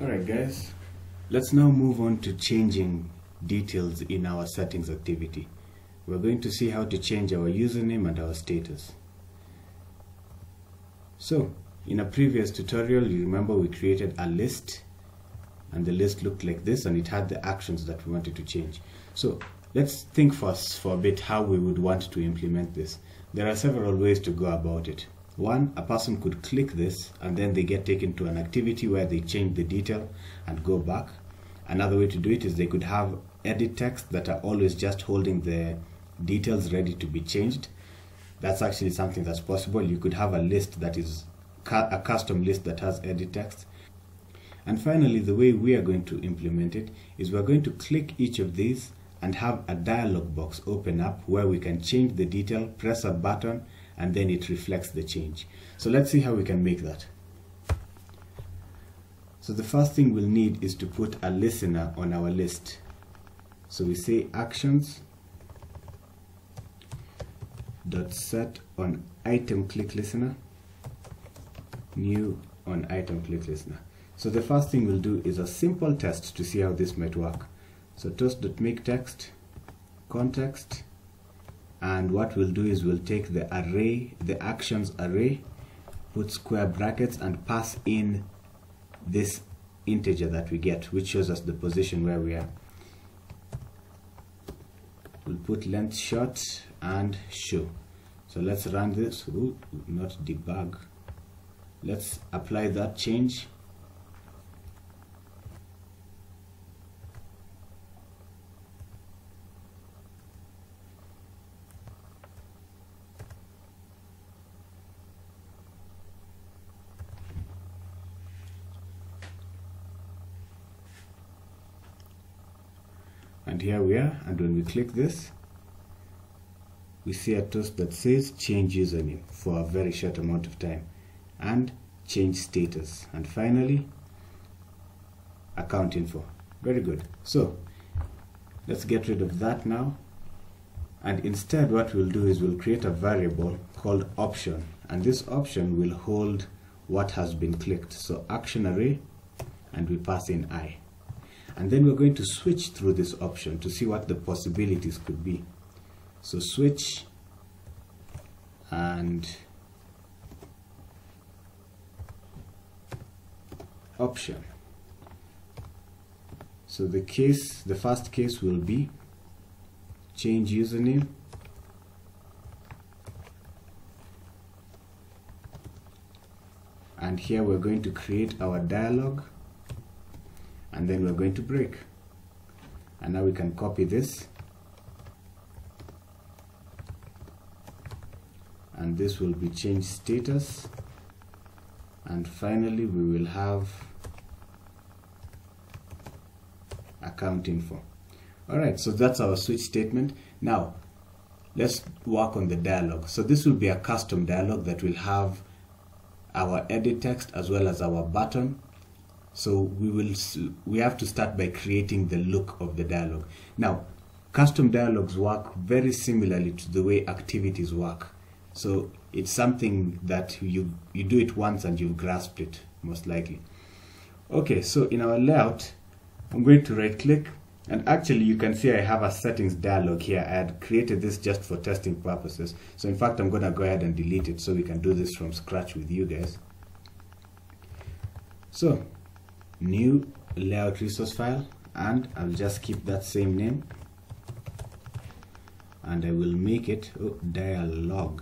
Alright guys, let's now move on to changing details in our settings activity. We're going to see how to change our username and our status. So, in a previous tutorial, you remember we created a list, and the list looked like this, and it had the actions that we wanted to change. So, let's think for a bit how we would want to implement this. There are several ways to go about it. One, a person could click this and then they get taken to an activity where they change the detail and go back. Another way to do it is they could have edit text that are always just holding the details ready to be changed. That's actually something that's possible. You could have a list that is a custom list that has edit text. And finally, the way we are going to implement it is we're going to click each of these and have a dialog box open up where we can change the detail, press a button, and then it reflects the change. So let's see how we can make that. So the first thing we'll need is to put a listener on our list. So we say actions dot set on item click listener, new on item click listener. So the first thing we'll do is a simple test to see how this might work. So toast.makeText context, and what we'll do is we'll take the array, the actions array, put square brackets and pass in this integer that we get, which shows us the position where we are. We'll put length short and show. So let's run this. Ooh, not debug. Let's apply that change. And here we are, and when we click this, we see a toast that says change username for a very short amount of time, and change status, and finally account info. Very good. So let's get rid of that now, and instead what we'll do is we'll create a variable called option, and this option will hold what has been clicked. So action array, and we pass in I. And then we're going to switch through this option to see what the possibilities could be. So switch and option. So the first case will be change username, and here we're going to create our dialog, and then we're going to break. And now we can copy this, and this will be change status, and finally we will have account info. Alright, so that's our switch statement. Now let's work on the dialog. So this will be a custom dialog that will have our edit text as well as our button. So we have to start by creating the look of the dialog. Now, custom dialogs work very similarly to the way activities work. So it's something that you do it once and you've grasped it, most likely. Okay, so in our layout, I'm going to right click, and actually you can see I have a settings dialog here. I had created this just for testing purposes. So in fact, I'm going to go ahead and delete it so we can do this from scratch with you guys. So new layout resource file, and I'll just keep that same name, and I will make it dialog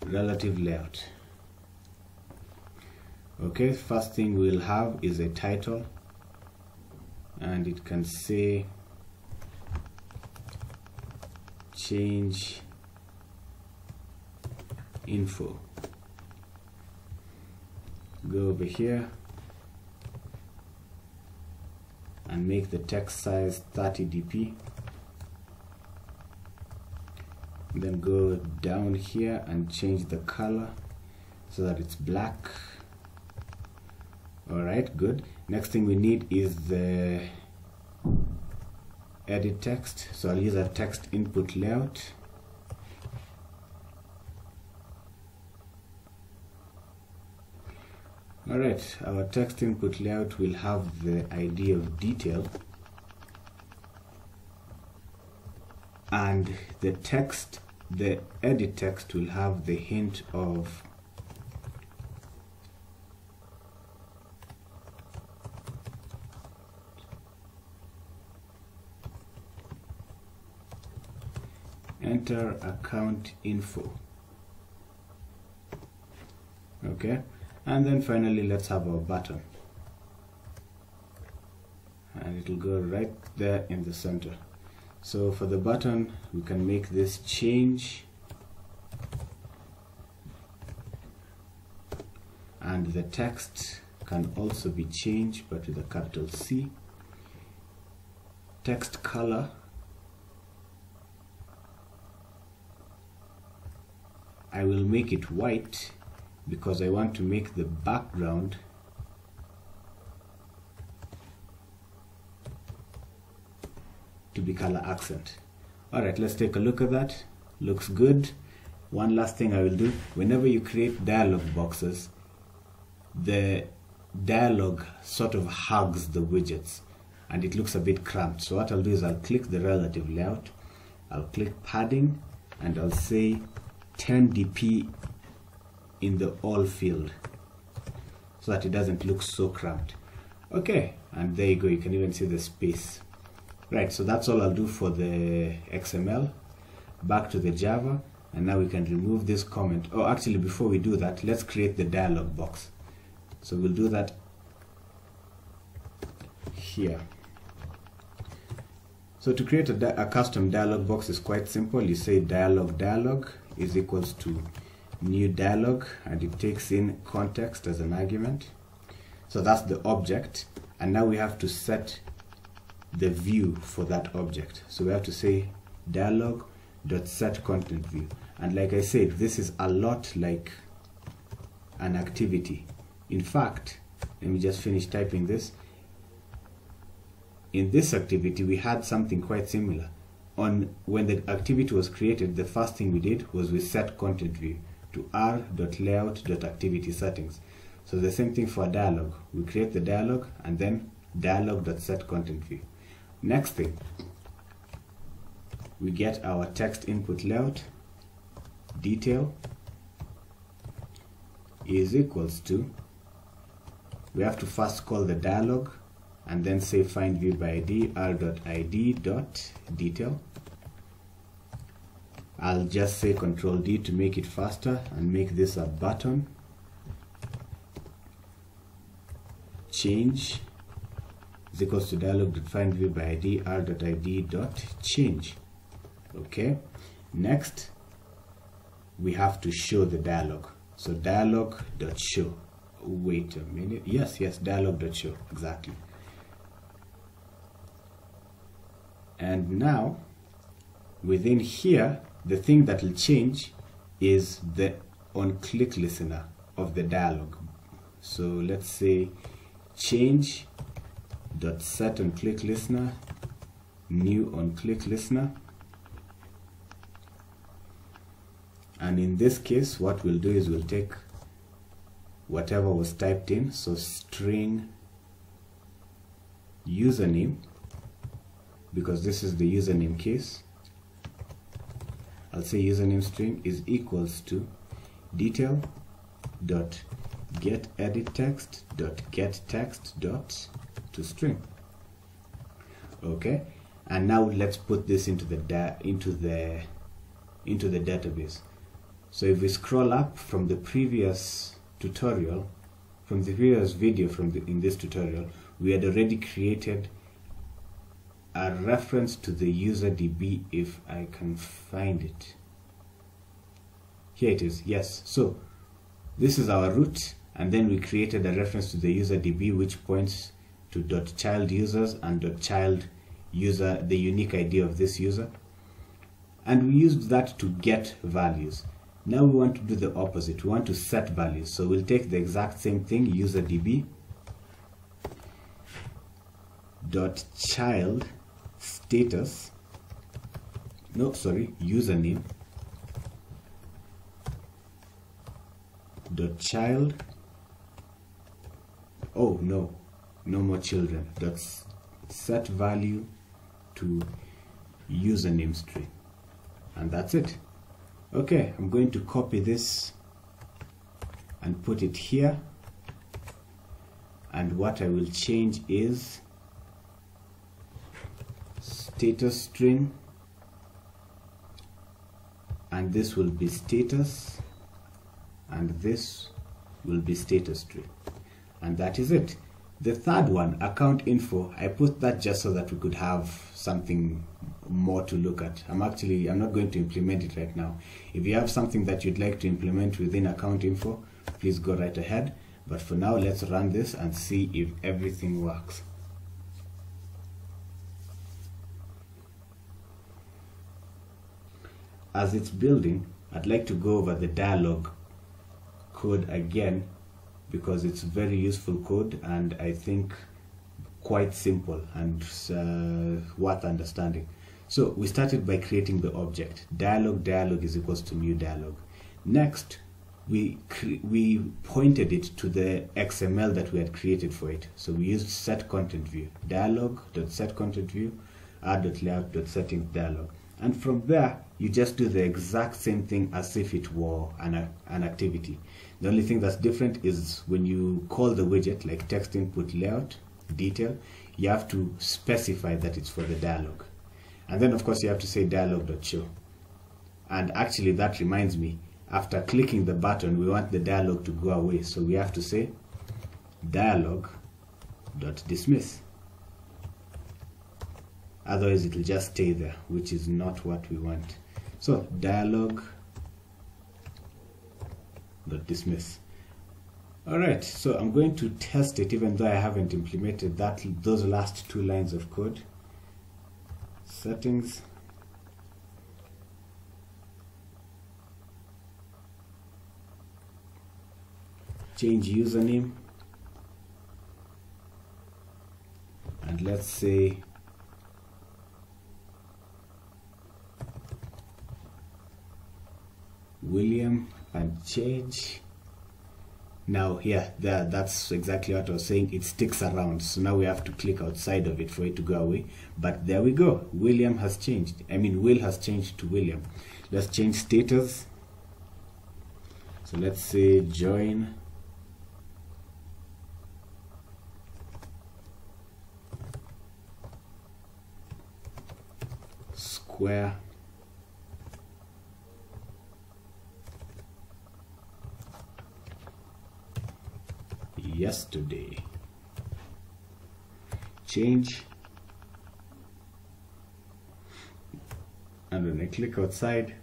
relative layout. Okay, first thing we'll have is a title, and it can say change info. Go over here and make the text size 30 dp. Then go down here and change the color so that it's black. Alright, good. Next thing we need is the edit text. So I'll use a text input layout. Alright, our text input layout will have the ID of detail, and the edit text will have the hint of enter account info. Okay, and then finally let's have our button, and it will go right there in the center. So for the button, we can make this change, and the text can also be changed, but with a capital C. Text color, I will make it white because I want to make the background to be color accent. Alright, let's take a look at that. Looks good. One last thing I will do, whenever you create dialog boxes, the dialog sort of hugs the widgets and it looks a bit cramped. So what I'll do is I'll click the relative layout, I'll click padding, and I'll say 10 dp in the all field so that it doesn't look so cramped. Okay, and there you go, you can even see the space. Right, so that's all I'll do for the XML. Back to the Java, and now we can remove this comment. Oh, actually, before we do that, let's create the dialog box. So we'll do that here. So to create a custom dialog box is quite simple. You say dialog is equals to new dialog, and it takes in context as an argument. So that's the object, and now we have to set the view for that object. So we have to say dialog.setContentView, and like I said, this is a lot like an activity. In fact, let me just finish typing this. In this activity, we had something quite similar. When the activity was created, the first thing we did was we set content view to r.layout.activity settings. So the same thing for a dialog. We create the dialog and then dialog.setContentView. Next thing, we get our text input layout detail is equals to, we have to first call the dialog and then say find view by id r.id.detail. I'll just say Control D to make it faster and make this a button. Change is equals to dialog.find view by id r.id.change. Okay, next we have to show the dialog. So dialog.show. Wait a minute. Yes, dialog.show, exactly. And now within here, the thing that will change is the Onclicklistener of the dialog. So let's say change.setOnclicklistener, new Onclicklistener. And in this case, what we'll do is we'll take whatever was typed in, so string username, because this is the username case. I'll say username string is equals to detail dot get edit text dot get text dot to string. Okay, and now let's put this into the database. So if we scroll up from the previous tutorial, from the previous video in this tutorial, we had already created a reference to the user DB. If I can find it, here it is. Yes, so this is our root, and then we created a reference to the user DB which points to .child users and .child user, the unique ID of this user, and we used that to get values. Now we want to do the opposite. We want to set values. So we'll take the exact same thing, user DB .child status, username .child oh no, no more children. That's set value to username string, and that's it. Okay, I'm going to copy this and put it here, and what I will change is status string, and this will be status, and this will be status string, and that is it. The third one, account info, I put that just so that we could have something more to look at. I'm not going to implement it right now. If you have something that you'd like to implement within account info, please go right ahead. But for now, let's run this and see if everything works. As it's building, I'd like to go over the dialog code again, because it's very useful code and I think quite simple and worth understanding. So we started by creating the object. Dialog is equals to new dialog. Next, we pointed it to the XML that we had created for it. So we used set content view, dialog.set content view, add.layout.settings dialog. And from there, you just do the exact same thing as if it were an activity. The only thing that's different is when you call the widget, like text input layout detail, you have to specify that it's for the dialog. And then of course you have to say dialog.show. And actually that reminds me, after clicking the button, we want the dialog to go away. So we have to say dialog.dismiss. Otherwise it will just stay there, which is not what we want. So dialog.dismiss. Alright, so I'm going to test it even though I haven't implemented those last two lines of code. Settings. Change username. And let's say William, and change. Now here, that's exactly what I was saying. It sticks around, so now we have to click outside of it for it to go away. But there we go. William has changed. Will has changed to William. Let's change status. So let's say join square yesterday. Change, and when I click outside,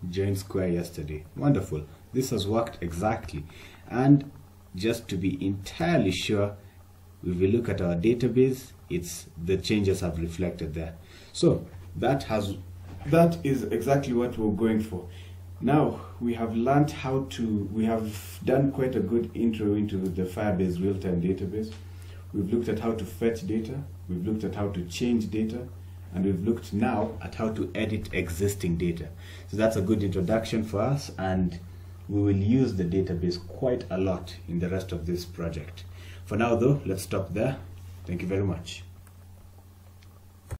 join square yesterday. Wonderful. This has worked exactly. And just to be entirely sure, if we look at our database, the changes have reflected there. So that is exactly what we're going for. Now we have learned we have done quite a good intro into the Firebase real-time database. We've looked at how to fetch data, we've looked at how to change data, and we've looked now at how to edit existing data. So that's a good introduction for us, and we will use the database quite a lot in the rest of this project. For now though, let's stop there. Thank you very much.